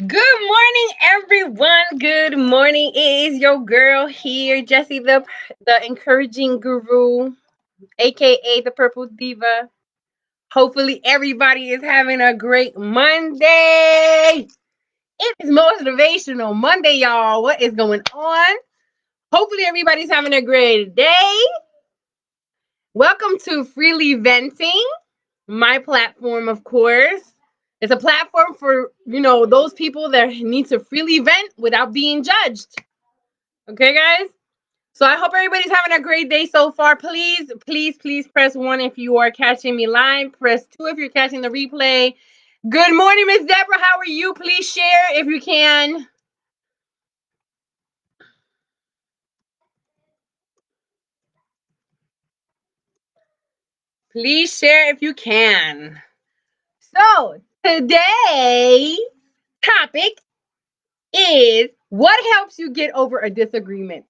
Good morning, everyone. Good morning. It is your girl here, Jessie, the encouraging guru, aka the Purple Diva. Hopefully, everybody is having a great Monday. It is motivational Monday, y'all. What is going on? Hopefully, everybody's having a great day. Welcome to Freely Venting, my platform, of course. It's a platform for, those people that need to freely vent without being judged. Okay, guys? So I hope everybody's having a great day so far. Please, please, please press 1 if you are catching me live. Press 2 if you're catching the replay. Good morning, Miss Deborah. How are you? Please share if you can. Please share if you can. So today's topic is what helps you get over a disagreement.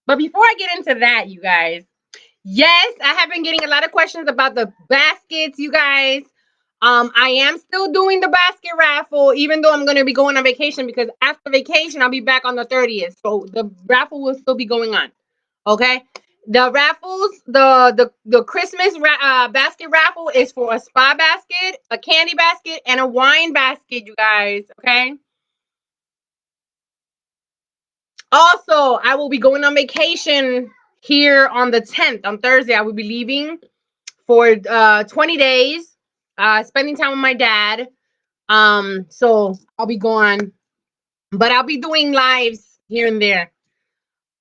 But before I get into that, you guys, yes, I have been getting a lot of questions about the baskets, you guys. I am still doing the basket raffle, even though I'm going to be going on vacation, because after vacation, I'll be back on the 30th. So the raffle will still be going on. Okay. The raffles, the Christmas basket raffle is for a spa basket, a candy basket, and a wine basket, you guys. Okay. Also, I will be going on vacation here on the 10th. On Thursday, I will be leaving for 20 days, spending time with my dad. So I'll be gone, but I'll be doing lives here and there.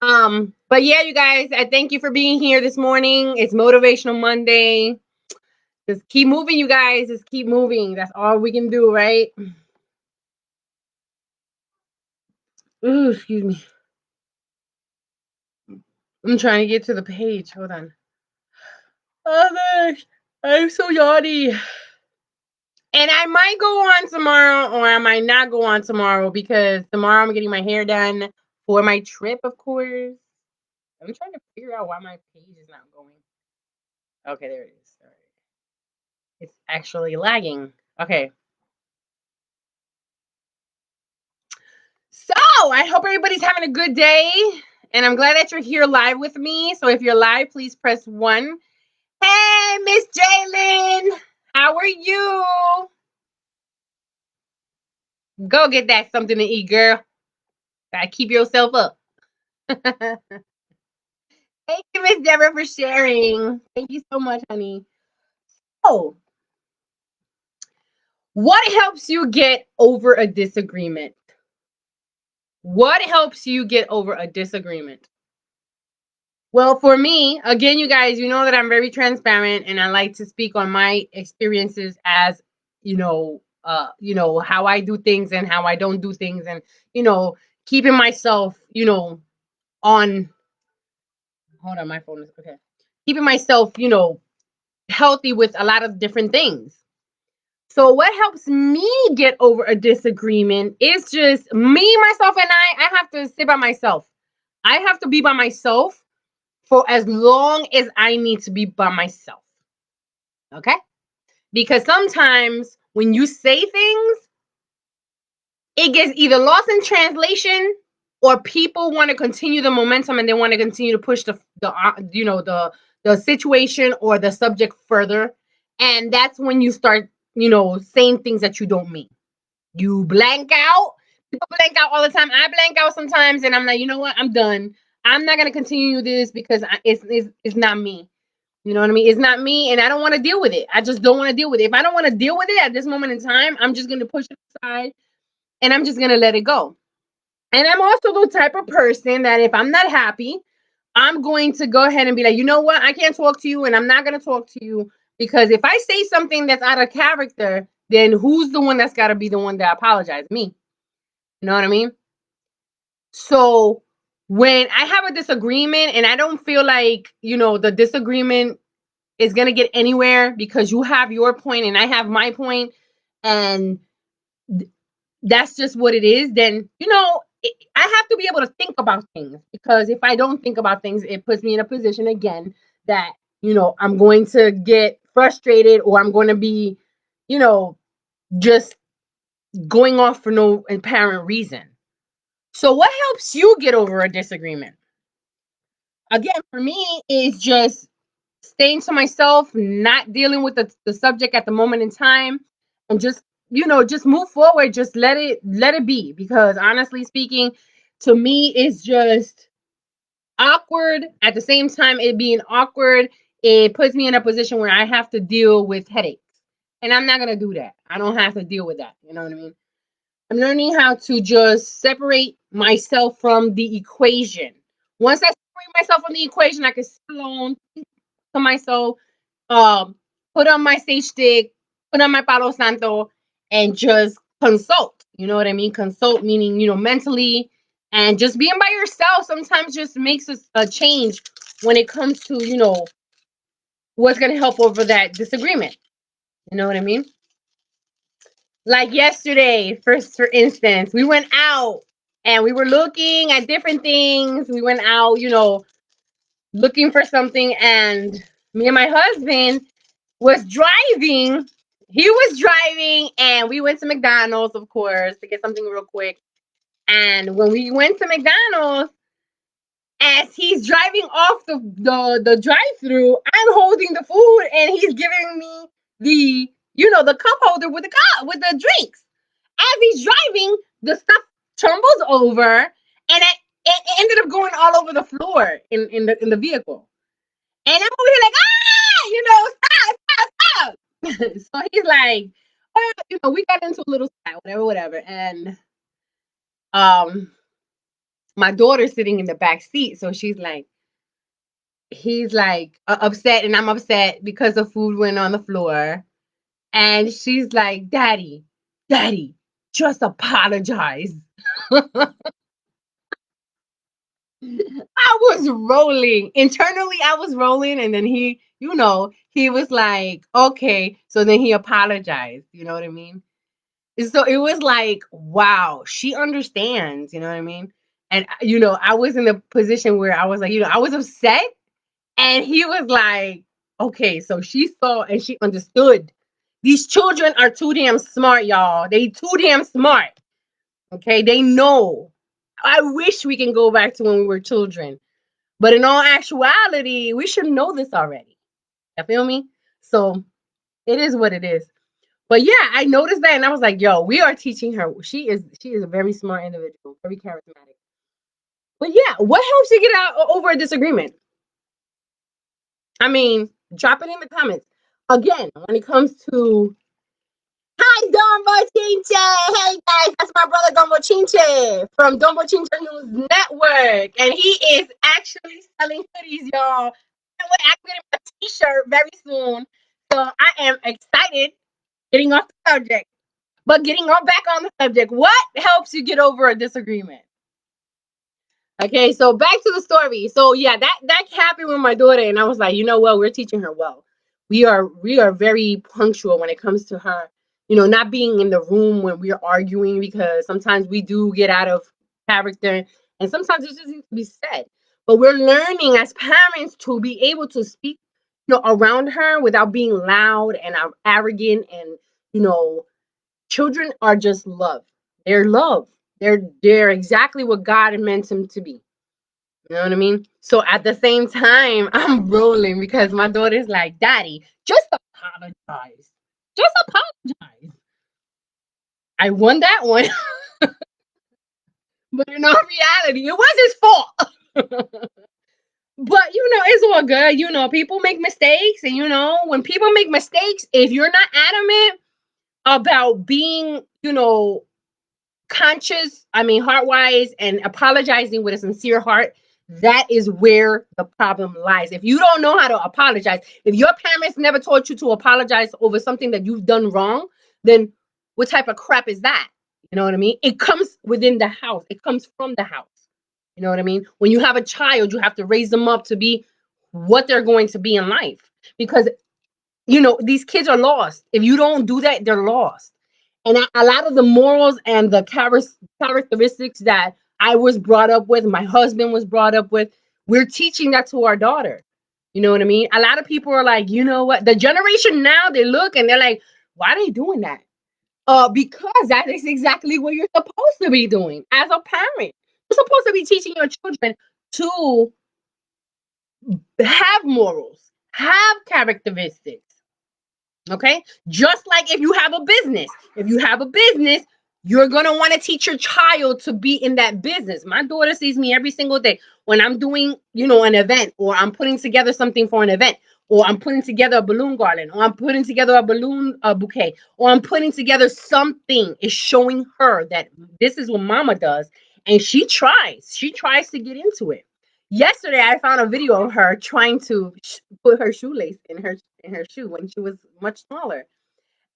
But yeah, you guys, I thank you for being here this morning. It's Motivational Monday. Just keep moving, you guys. Just keep moving. That's all we can do, right? Ooh, excuse me. I'm trying to get to the page. Hold on. Oh gosh, I'm so yawny. And I might go on tomorrow, or I might not go on tomorrow, because tomorrow I'm getting my hair done for my trip, of course. I'm trying to figure out why my page is not going. Okay, there it is. All right. It's actually lagging. Okay. So I hope everybody's having a good day. And I'm glad that you're here live with me. So if you're live, please press 1. Hey, Miss Jalen. How are you? Go get that something to eat, girl. Gotta keep yourself up. Thank you, Miss Deborah, for sharing. Thank you so much, honey. Oh, what helps you get over a disagreement? What helps you get over a disagreement? Well, for me, again, you guys, you know that I'm very transparent, and I like to speak on my experiences as, how I do things and how I don't do things, and, keeping myself, on, hold on, my phone is, okay. Keeping myself, healthy with a lot of different things. So what helps me get over a disagreement is just me, myself, and I have to sit by myself. I have to be by myself for as long as I need to be by myself. Okay? Because sometimes when you say things, it gets either lost in translation, or people want to continue the momentum and they want to continue to push the situation or the subject further. And that's when you start, saying things that you don't mean. You blank out. People blank out all the time. I blank out sometimes, and I'm like, you know what? I'm done. I'm not gonna continue this because it's not me. You know what I mean? It's not me, and I don't want to deal with it. I just don't want to deal with it. If I don't want to deal with it at this moment in time, I'm just gonna push it aside, and I'm just gonna let it go. And I'm also the type of person that if I'm not happy, I'm going to go ahead and be like, you know what? I can't talk to you, and I'm not gonna talk to you, because if I say something that's out of character, then who's the one that's got to be the one that apologizes? Me. You know what I mean? So when I have a disagreement and I don't feel like, the disagreement is going to get anywhere, because you have your point and I have my point, and that's just what it is, then, I have to be able to think about things, because if I don't think about things, it puts me in a position again that, I'm going to get frustrated, or I'm going to be, just going off for no apparent reason. So what helps you get over a disagreement? Again, for me, is just staying to myself, not dealing with the subject at the moment in time, and just, just move forward. Just let it be. Because honestly speaking, to me, it's just awkward. At the same time, it being awkward, it puts me in a position where I have to deal with headaches. And I'm not gonna do that. I don't have to deal with that. You know what I mean? I'm learning how to just separate myself from the equation. Once I separate myself from the equation, I can sit alone to myself, um, put on my sage stick, put on my Palo Santo, and just consult. You know what I mean? Consult meaning, mentally, and just being by yourself sometimes just makes a change when it comes to, what's going to help over that disagreement. You know what I mean? Like yesterday, for instance, we went out and we were looking at different things. We went out, looking for something, and me and my husband was driving. He was driving, and we went to McDonald's, of course, to get something real quick. And when we went to McDonald's, as he's driving off the drive-through, I'm holding the food, and he's giving me the cup holder with the drinks. As he's driving, the stuff tumbles over, and it ended up going all over the floor in the vehicle. And I'm over here like, stop. So he's like, oh, we got into a little spat, whatever. And um, my daughter's sitting in the back seat, so he's like upset, and I'm upset because the food went on the floor. And she's like, Daddy, just apologize. I was rolling. Internally, I was rolling. And then he was like, okay. So then he apologized. You know what I mean? So it was like, wow, she understands. You know what I mean? And, I was in a position where I was like, I was upset. And he was like, okay, so she saw and she understood. These children are too damn smart, y'all. They too damn smart. Okay, they know. I wish we can go back to when we were children. But in all actuality, we should know this already. You feel me? So it is what it is. But yeah, I noticed that and I was like, yo, we are teaching her. She is a very smart individual, very charismatic. But yeah, what helps you get out over a disagreement? I mean, drop it in the comments. Again, when it comes to hi Don Bochinche. Hey guys, that's my brother Don Bochinche from Don Bochinche News Network. And he is actually selling hoodies, y'all. I'm getting a t-shirt very soon. So I am excited getting off the subject. But getting on back on the subject, what helps you get over a disagreement? Okay, so back to the story. So yeah, that happened with my daughter, and I was like, you know what, we're teaching her well. We are very punctual when it comes to her, not being in the room when we're arguing, because sometimes we do get out of character, and sometimes it just needs to be said. But we're learning as parents to be able to speak, around her without being loud and arrogant, and children are just love. They're love. They're exactly what God meant them to be. You know what I mean? So at the same time, I'm rolling because my daughter's like, Daddy, just apologize. Just apologize. I won that one. But in all reality, it was his fault. But it's all good. People make mistakes. And when people make mistakes, if you're not adamant about being, conscious, heart wise, and apologizing with a sincere heart, that is where the problem lies. If you don't know how to apologize, if your parents never taught you to apologize over something that you've done wrong, then what type of crap is that? You know what I mean? It comes within the house. It comes from the house. You know what I mean? When you have a child, you have to raise them up to be what they're going to be in life. Because, these kids are lost. If you don't do that, they're lost. And a lot of the morals and the characteristics that I was brought up with, my husband was brought up with, we're teaching that to our daughter. You know what I mean? A lot of people are like, you know what? The generation now, they look and they're like, why are they doing that? Because that is exactly what you're supposed to be doing as a parent. You're supposed to be teaching your children to have morals, have characteristics. Okay. Just like if you have a business, you're going to want to teach your child to be in that business. My daughter sees me every single day when I'm doing, an event, or I'm putting together something for an event, or I'm putting together a balloon garland, or I'm putting together a balloon bouquet, or I'm putting together something. Is showing her that this is what mama does. And she tries to get into it. Yesterday, I found a video of her trying to put her shoelace in her shoe when she was much smaller,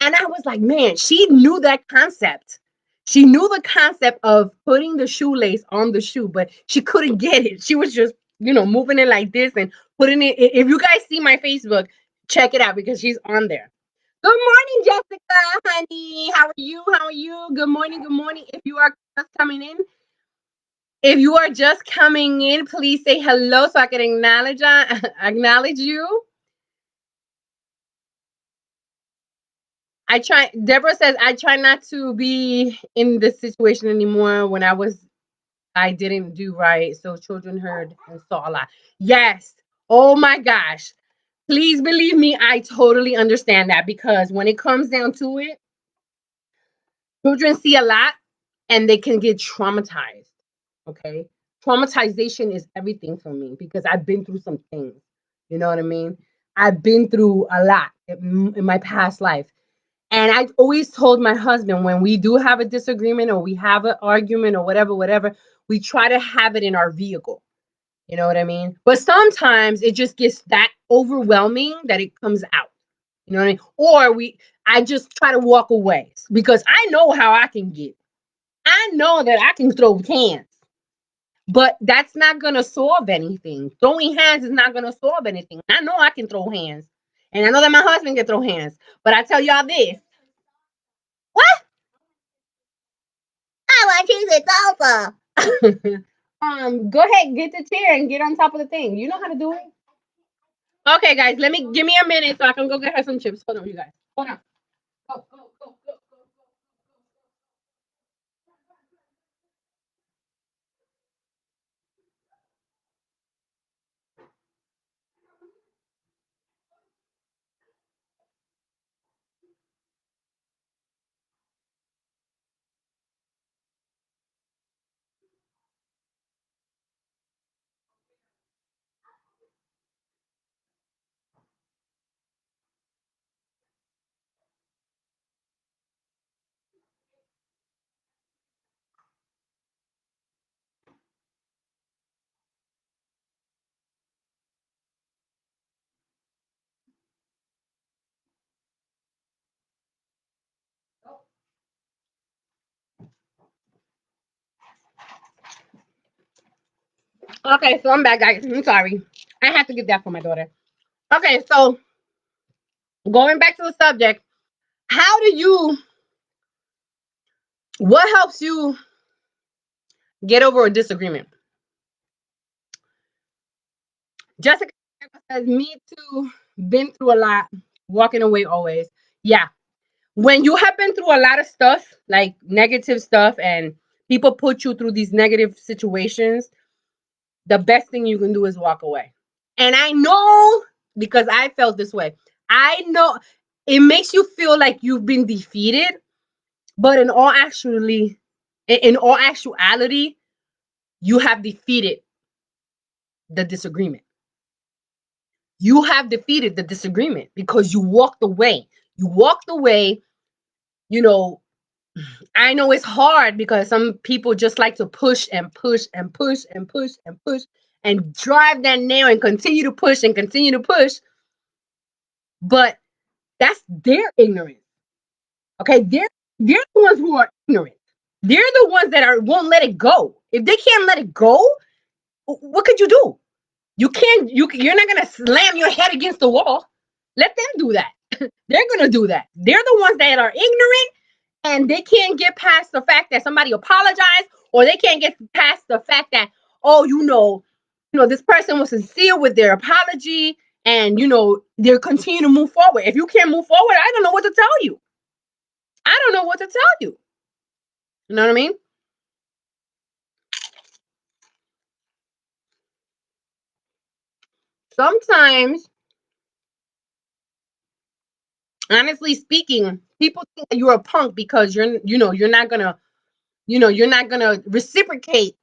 and I was like, man, she knew that concept. She knew the concept of putting the shoelace on the shoe, but she couldn't get it. She was just, moving it like this and putting it. If you guys see my Facebook, check it out because she's on there. Good morning, Jessica, honey. How are you? How are you? Good morning. Good morning. If you are just coming in, please say hello so I can acknowledge you. Deborah says, I try not to be in this situation anymore. I didn't do right. So children heard and saw a lot. Yes. Oh my gosh. Please believe me, I totally understand that, because when it comes down to it, children see a lot and they can get traumatized. Okay. Traumatization is everything for me because I've been through some things. You know what I mean? I've been through a lot in my past life. And I always told my husband, when we do have a disagreement or we have an argument or whatever, we try to have it in our vehicle. You know what I mean? But sometimes it just gets that overwhelming that it comes out. You know what I mean? I just try to walk away because I know how I can get. I know that I can throw hands, but that's not going to solve anything. Throwing hands is not going to solve anything. I know I can throw hands, and I know that my husband can throw hands, but I tell y'all this. What? I want cheese and salsa. Go ahead, get the chair and get on top of the thing. You know how to do it. Okay, guys, give me a minute so I can go get her some chips. Hold on, you guys. Hold on. Go, go, go, go, go. Okay, so I'm back, guys. I'm sorry. I have to get that for my daughter. Okay, so going back to the subject, how do you, what helps you get over a disagreement? Jessica says, me too, been through a lot, walking away always. Yeah. When you have been through a lot of stuff, like negative stuff, and people put you through these negative situations, the best thing you can do is walk away. And I know, because I felt this way. I know it makes you feel like you've been defeated, but in all actuality, you have defeated the disagreement. You have defeated the disagreement because you walked away. You walked away, you know, I know it's hard because some people just like to push and push and push and push and push and drive that nail and continue to push and continue to push. But that's their ignorance. Okay, they're the ones who are ignorant. They're the ones that won't let it go. If they can't let it go, what could you do? You're not gonna slam your head against the wall. Let them do that. They're gonna do that. They're the ones that are ignorant, and they can't get past the fact that somebody apologized, or they can't get past the fact that, oh, this person was sincere with their apology, and they're continue to move forward. If you can't move forward, I don't know what to tell you. I don't know what to tell you. You know what I mean? Sometimes, honestly speaking, people think that you're a punk because you're not gonna, you're not gonna reciprocate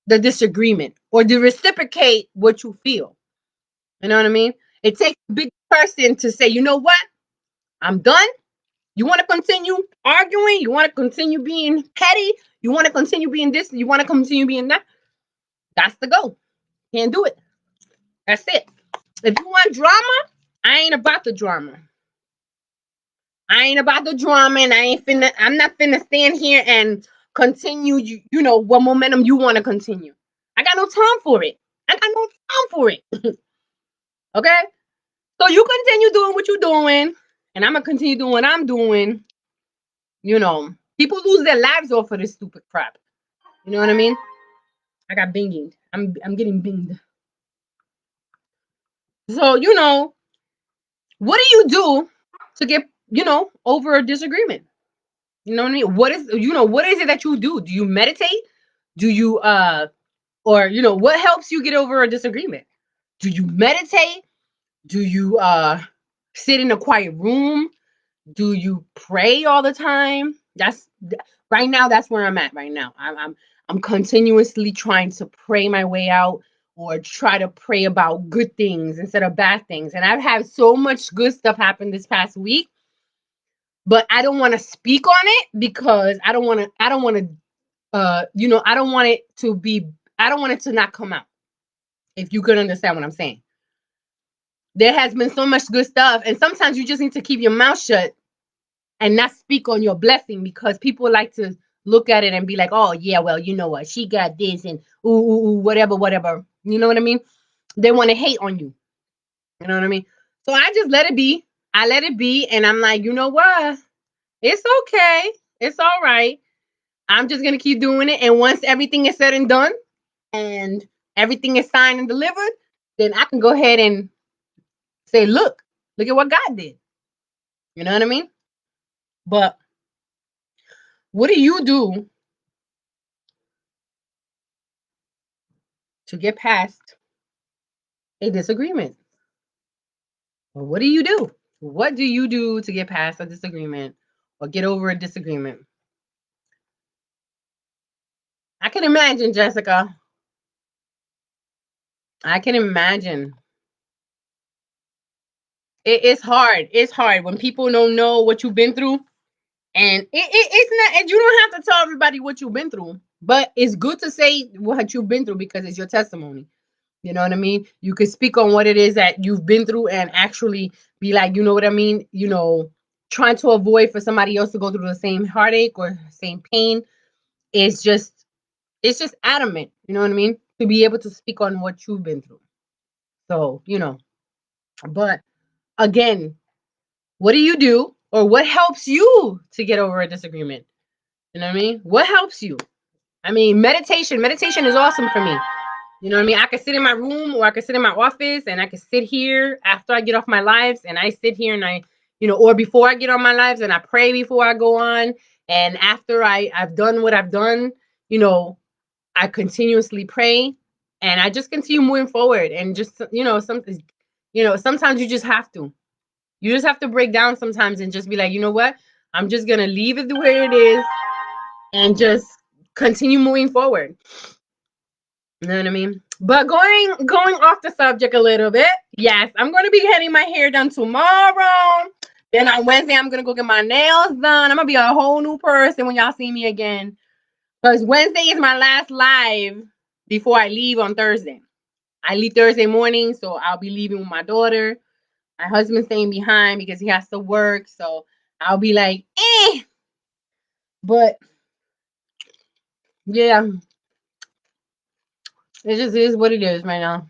the disagreement or to reciprocate what you feel. You know what I mean? It takes a big person to say, you know what? I'm done. You want to continue arguing? You want to continue being petty? You want to continue being this? You want to continue being that? That's the go. Can't do it. That's it. If you want drama, I ain't about the drama. I ain't about the drama, and I'm not finna stand here and continue, what momentum you want to continue. I got no time for it. I got no time for it. Okay? So you continue doing what you're doing, and I'm gonna continue doing what I'm doing. People lose their lives off of this stupid crap. You know what I mean? I got binged. I'm getting binged. So, what do you do to get, over a disagreement? You know what I mean? What is it that you do? Do you meditate? Do you or what helps you get over a disagreement? Do you meditate? Do you sit in a quiet room? Do you pray all the time? Right now, that's where I'm at right now. I'm continuously trying to pray my way out, or try to pray about good things instead of bad things. And I've had so much good stuff happen this past week, but I don't want to speak on it because I don't want to I don't want it to be I don't want it to not come out. If you could understand what I'm saying. There has been so much good stuff, and sometimes you just need to keep your mouth shut and not speak on your blessing, because people like to look at it and be like, oh yeah, well, you know what, she got this, and whatever. You know what I mean? They want to hate on you. You know what I mean? So I just let it be. I let it be, and I'm like, you know what? It's okay. It's all right. I'm just gonna keep doing it. And once everything is said and done, and everything is signed and delivered, then I can go ahead and say, look at what God did. You know what I mean? But what do you do to get past a disagreement? Well, what do you do? What do you do to get past a disagreement or get over a disagreement? I can imagine, Jessica. I can imagine. It's hard. It's hard when people don't know what you've been through. And it's not, and you don't have to tell everybody what you've been through, but it's good to say what you've been through because it's your testimony. You know what I mean? You could speak on what it is that you've been through and actually be like, you know what I mean? Trying to avoid for somebody else to go through the same heartache or same pain. It's just adamant, you know what I mean? To be able to speak on what you've been through. So, but again, what do you do, or what helps you to get over a disagreement? You know what I mean? What helps you? I mean, meditation is awesome for me. You know what I mean? I could sit in my room, or I could sit in my office, and I could sit here after I get off my lives, and I sit here and or before I get on my lives, and I pray before I go on. And after I've done what I've done, I continuously pray, and I just continue moving forward. And just, sometimes you just have to. You just have to break down sometimes and just be like, you know what? I'm just going to leave it the way it is and just continue moving forward. You know what I mean? But going off the subject a little bit, yes, I'm going to be getting my hair done tomorrow. Then on Wednesday, I'm going to go get my nails done. I'm going to be a whole new person when y'all see me again. Because Wednesday is my last live before I leave on Thursday. I leave Thursday morning, so I'll be leaving with my daughter. My husband's staying behind because he has to work. So I'll be like, eh. But yeah, it just is what it is right now.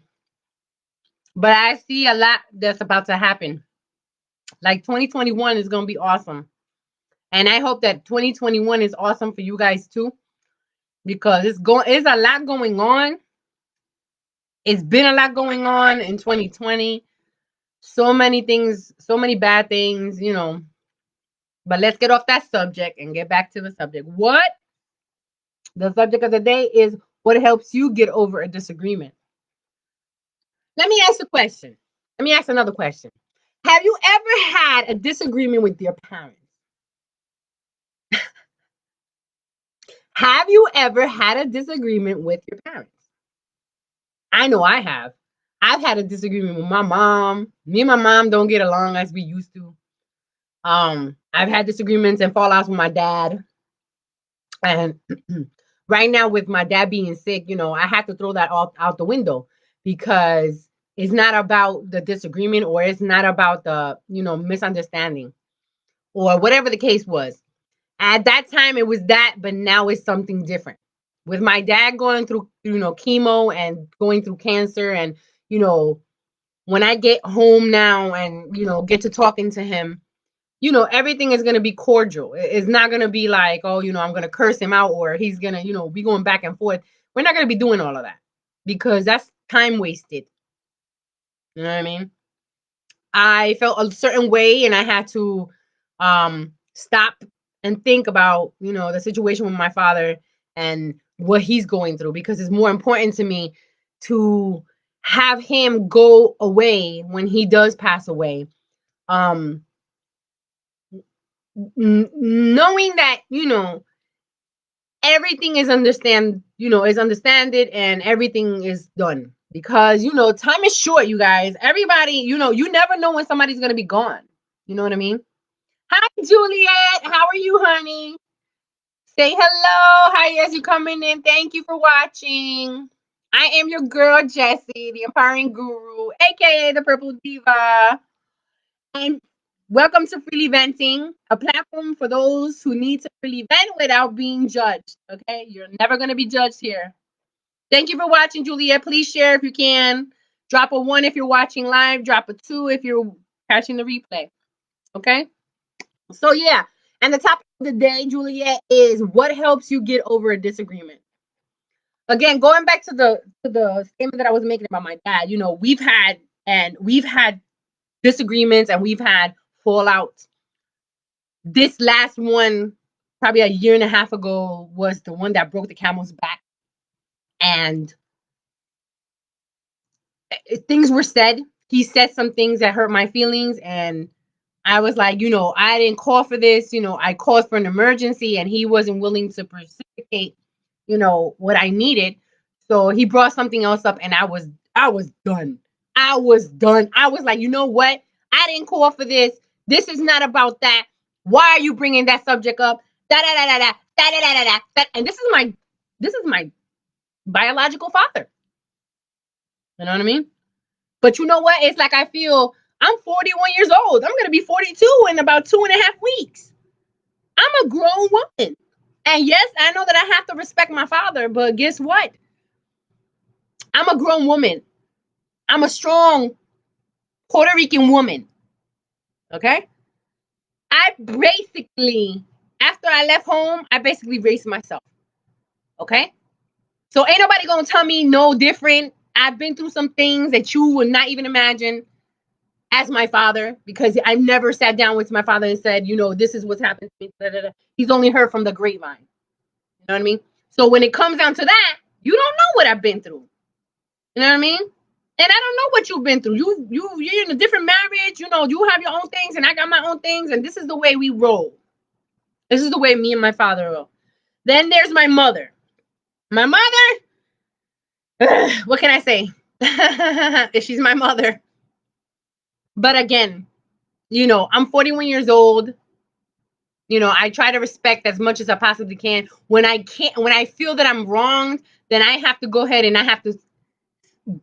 But I see a lot that's about to happen. Like 2021 is going to be awesome. And I hope that 2021 is awesome for you guys too. Because it's a lot going on. It's been a lot going on in 2020. So many things, so many bad things, But let's get off that subject and get back to the subject. The subject of the day is what helps you get over a disagreement. Let me ask a question. Let me ask another question. Have you ever had a disagreement with your parents? Have you ever had a disagreement with your parents? I know I have. I've had a disagreement with my mom. Me and my mom don't get along as we used to. I've had disagreements and fallouts with my dad. And right now, with my dad being sick, I have to throw that all out the window because it's not about the disagreement, or it's not about the, misunderstanding, or whatever the case was. At that time, it was that, but now it's something different. With my dad going through, chemo and going through cancer, and, when I get home now and, get to talking to him, everything is going to be cordial. It's not going to be like, oh, I'm going to curse him out, or he's going to, be going back and forth. We're not going to be doing all of that because that's time wasted. You know what I mean? I felt a certain way and I had to stop and think about, the situation with my father and what he's going through, because it's more important to me to have him go away when he does pass away. Knowing that, everything is understood and everything is done, because time is short, you guys. Everybody, you never know when somebody's gonna be gone. You know what I mean? Hi, Juliet. How are you, honey? Say hello. Hi, as you coming in. Thank you for watching. I am your girl, Jessie, the empowering guru, aka the Purple Diva. And welcome to FreelyVenting, a platform for those who need to freely vent without being judged. Okay, you're never going to be judged here. Thank you for watching, Juliet. Please share if you can. Drop a 1 if you're watching live. Drop a 2 if you're catching the replay. Okay. So yeah, and the topic of the day, Juliet, is what helps you get over a disagreement. Again, going back to the statement that I was making about my dad. We've had disagreements and we've had fallouts. This last one, probably a year and a half ago, was the one that broke the camel's back. And things were said. He said some things that hurt my feelings. And I was like, I didn't call for this. I called for an emergency and he wasn't willing to precipitate, what I needed. So he brought something else up and I was done. I was done. I was like, you know what? I didn't call for this. This is not about that. Why are you bringing that subject up? Da da da da da da da da da da. And this is my biological father. You know what I mean? But you know what? It's like I feel I'm 41 years old. I'm gonna be 42 in about 2.5 weeks. I'm a grown woman. And yes, I know that I have to respect my father, but guess what? I'm a grown woman. I'm a strong Puerto Rican woman. Okay? I basically, after I left home, I basically raised myself. Okay? So ain't nobody gonna tell me no different. I've been through some things that you would not even imagine as my father, because I never sat down with my father and said, this is what's happened to me. Da, da, da. He's only heard from the grapevine. You know what I mean? So when it comes down to that, you don't know what I've been through. You know what I mean? And I don't know what you've been through. You're in a different marriage. You have your own things and I got my own things. And this is the way we roll. This is the way me and my father roll. Then there's my mother. My mother, what can I say? She's my mother. But again, I'm 41 years old. I try to respect as much as I possibly can. When I feel that I'm wronged, then I have to go ahead and I have to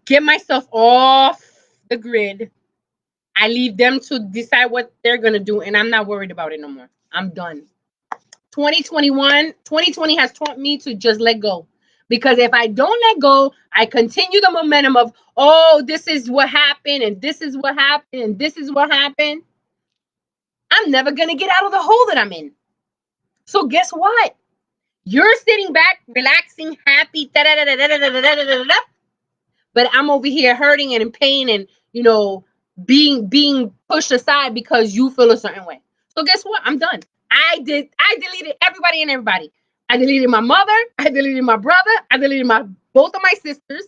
get myself off the grid. I leave them to decide what they're going to do, and I'm not worried about it no more. I'm done. 2020 has taught me to just let go. Because if I don't let go, I continue the momentum of, oh, this is what happened, and this is what happened, and this is what happened. I'm never going to get out of the hole that I'm in. So guess what? You're sitting back, relaxing, happy, but I'm over here hurting and in pain and, being pushed aside because you feel a certain way. So guess what? I'm done. I deleted everybody and everybody. I deleted my mother. I deleted my brother. I deleted both of my sisters.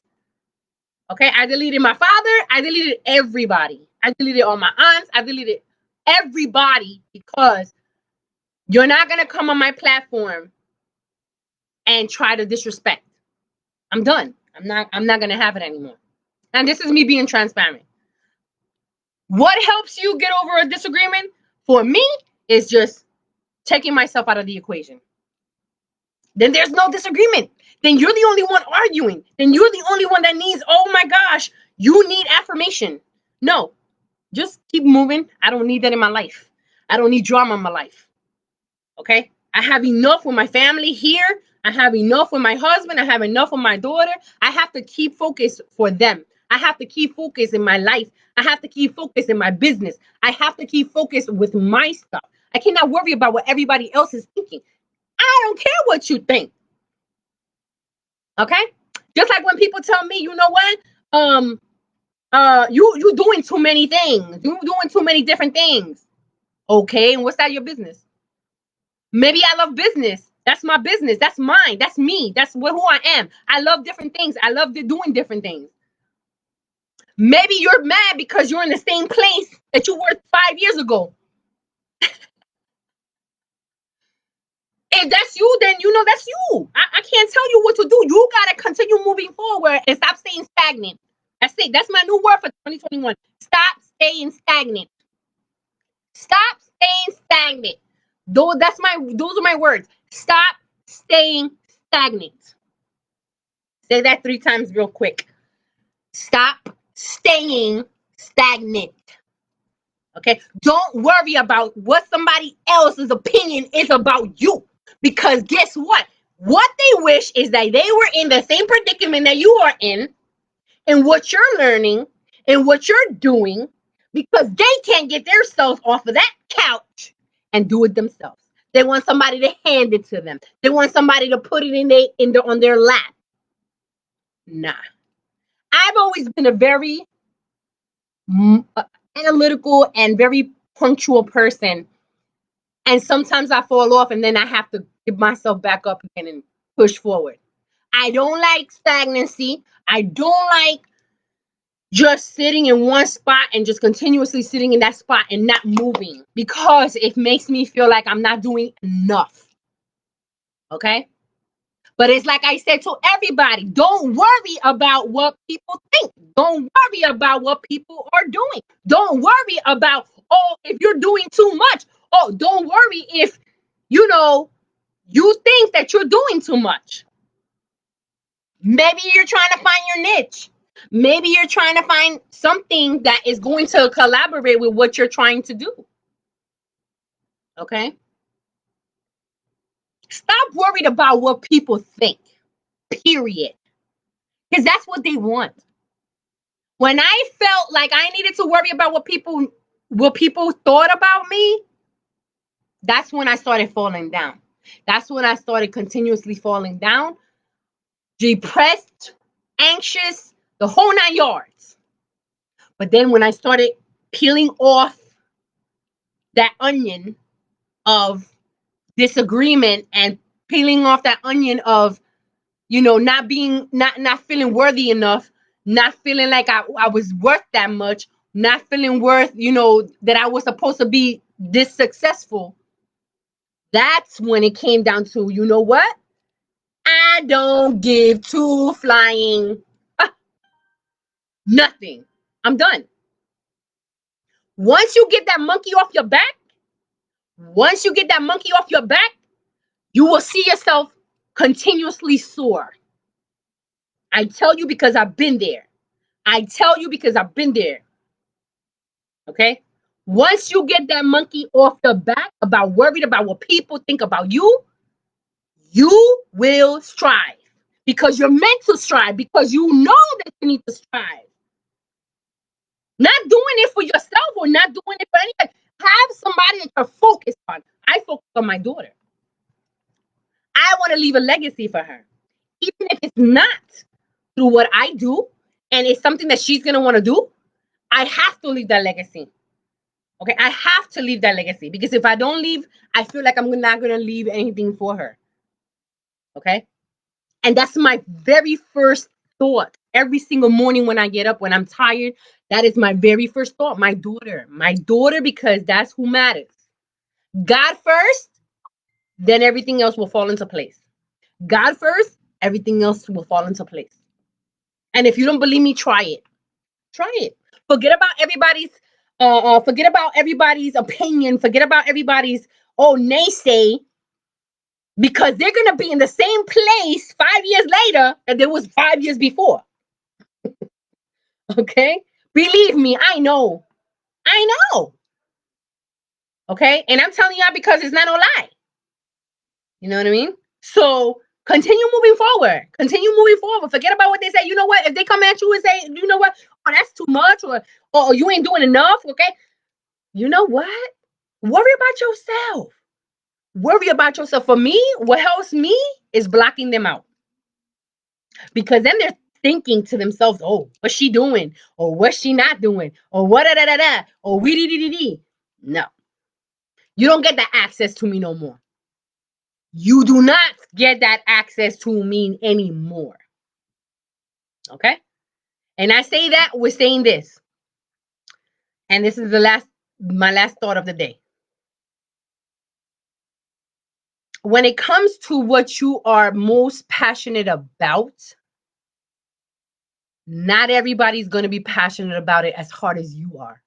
Okay, I deleted my father. I deleted everybody. I deleted all my aunts. I deleted everybody because you're not gonna come on my platform and try to disrespect. I'm done. I'm not gonna have it anymore. And this is me being transparent. What helps you get over a disagreement? For me, is just taking myself out of the equation. Then there's no disagreement. Then you're the only one arguing. Then you're the only one that needs, oh my gosh, you need affirmation. No, just keep moving. I don't need that in my life. I don't need drama in my life. Okay? I have enough with my family here. I have enough with my husband. I have enough with my daughter. I have to keep focus for them. I have to keep focus in my life. I have to keep focus in my business. I have to keep focus with my stuff. I cannot worry about what everybody else is thinking. I don't care what you think. Okay? Just like when people tell me, you know what? You doing too many things. You doing too many different things. Okay, and what's that your business? Maybe I love business. That's my business. That's mine. That's me. That's who I am. I love different things. I love doing different things. Maybe you're mad because you're in the same place that you were 5 years ago. If that's you, then you know that's you. I can't tell you what to do. You got to continue moving forward and stop staying stagnant. That's it. That's my new word for 2021. Stop staying stagnant. Stop staying stagnant. Those are my words. Stop staying stagnant. Say that 3 times real quick. Stop staying stagnant. Okay? Don't worry about what somebody else's opinion is about you. Because guess what? What they wish is that they were in the same predicament that you are in, and what you're learning, and what you're doing, because they can't get themselves off of that couch and do it themselves. They want somebody to hand it to them. They want somebody to put it on their lap. Nah. I've always been a very analytical and very punctual person. And sometimes I fall off and then I have to get myself back up again and push forward. I don't like stagnancy. I don't like just sitting in one spot and just continuously sitting in that spot and not moving, because it makes me feel like I'm not doing enough. Okay? But it's like I said to everybody, don't worry about what people think. Don't worry about what people are doing. Don't worry about, if you're doing too much. Don't worry if, you think that you're doing too much. Maybe you're trying to find your niche. Maybe you're trying to find something that is going to collaborate with what you're trying to do. Okay? Stop worried about what people think. Period. Because that's what they want. When I felt like I needed to worry about what people thought about me, that's when I started falling down. That's when I started continuously falling down, depressed, anxious, the whole 9 yards. But then when I started peeling off that onion of disagreement and peeling off that onion of, not feeling worthy enough, not feeling like I was worth that much, not feeling worth, that I was supposed to be this successful. That's when it came down to, you know what? I don't give two flying nothing. I'm done. Once you get that monkey off your back, you will see yourself continuously soar. I tell you because I've been there. Okay? Once you get that monkey off the back about worried about what people think about you, you will strive. Because you're meant to strive. Because you know that you need to strive. Not doing it for yourself or not doing it for anybody. Have somebody that you're focused on. I focus on my daughter. I want to leave a legacy for her. Even if it's not through what I do and it's something that she's going to want to do, I have to leave that legacy. Okay, I have to leave that legacy, because if I don't leave, I feel like I'm not going to leave anything for her. Okay, and that's my very first thought every single morning when I get up, when I'm tired. That is my very first thought. My daughter, because that's who matters. God first, then everything else will fall into place. God first, everything else will fall into place. And if you don't believe me, try it. Try it. Forget about everybody's forget about everybody's opinion. Forget about everybody's naysay, because they're gonna be in the same place 5 years later that there was 5 years before. Okay? Believe me, I know. I know. Okay? And I'm telling y'all because it's not no lie. You know what I mean? So continue moving forward. Continue moving forward. Forget about what they say. You know what? If they come at you and say, you know what, oh, that's too much, or you ain't doing enough, okay? You know what? Worry about yourself. Worry about yourself. For me, what helps me is blocking them out. Because then they're thinking to themselves, oh, what's she doing? Or what's she not doing? Or what da da da da? Or we dee dee dee. No. You don't get that access to me no more. You do not get that access to me anymore. Okay? And I say that with saying this. And this is my last thought of the day. When it comes to what you are most passionate about, not everybody's going to be passionate about it as hard as you are.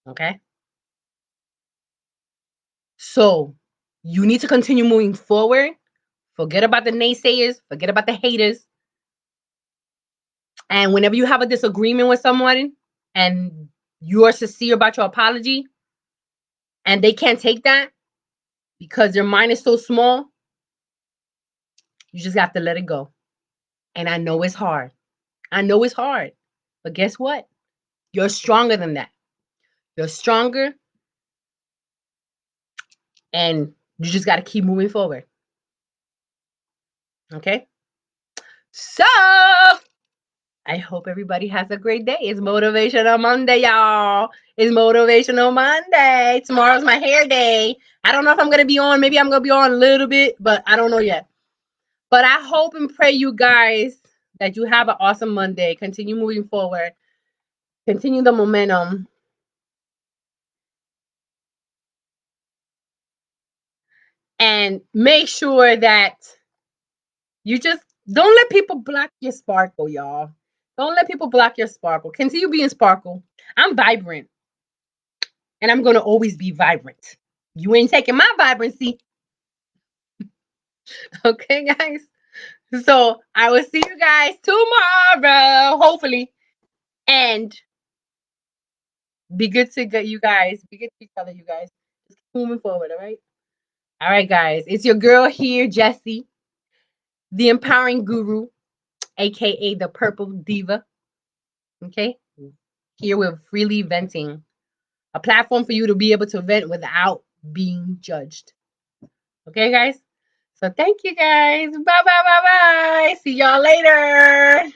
Okay? So you need to continue moving forward. Forget about the naysayers. Forget about the haters. And whenever you have a disagreement with someone and you are sincere about your apology and they can't take that because their mind is so small, you just have to let it go. And I know it's hard. I know it's hard. But guess what? You're stronger than that. You're stronger. And you just got to keep moving forward. Okay? So I hope everybody has a great day. It's Motivational Monday, y'all. It's Motivational Monday. Tomorrow's my hair day. I don't know if I'm going to be on. Maybe I'm going to be on a little bit, but I don't know yet. But I hope and pray, you guys, that you have an awesome Monday. Continue moving forward. Continue the momentum. And make sure that you just don't let people block your sparkle, y'all. Don't let people block your sparkle. Continue being sparkle. I'm vibrant. And I'm going to always be vibrant. You ain't taking my vibrancy. Okay, guys? So I will see you guys tomorrow, hopefully. And be good to you guys. Be good to each other, you guys. Just keep moving forward, all right? All right, guys. It's your girl here, Jessie, the empowering guru, aka the Purple Diva. Okay? Here with FreelyVenting, a platform for you to be able to vent without being judged. Okay, guys? So thank you, guys. Bye, bye, bye, bye. See y'all later.